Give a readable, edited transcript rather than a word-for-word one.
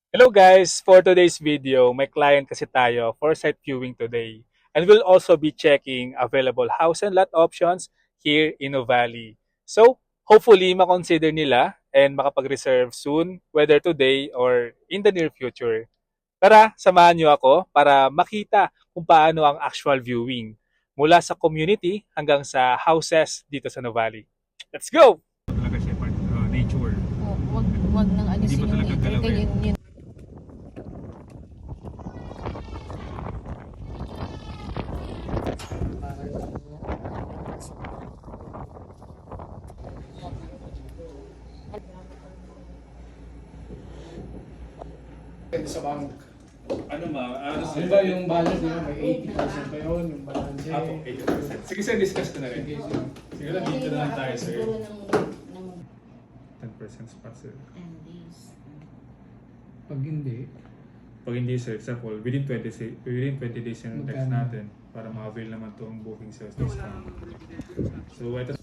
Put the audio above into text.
Hello guys! For today's video, may client kasi tayo for site viewing today. And we'll also be checking available house and lot options here in Nuvali. So, hopefully makonsider nila and makapag-reserve soon, whether today or in the near future. Tara, samahan niyo ako para makita kung paano ang actual viewing mula sa community hanggang sa houses dito sa Nuvali. Let's go! Talaga siya, nature. Oh, wag nang Hindi alisin mo yung talaga nature. galawin. Yun. Depende sa bank. Ano ano Ano ba yung balance niya? May 80% pa yun, yung balance niya. Apo, 80%. Sige sir, discuss ko na rin. Sige, sige. Siguro dito na lang tayo sir. Siguro ng 10% spot sir. 10 days. Pag hindi, Pag hindi sir, example, within 20 days yung text Magkano? natin para ma-avail naman itong booking sales discount. So ito,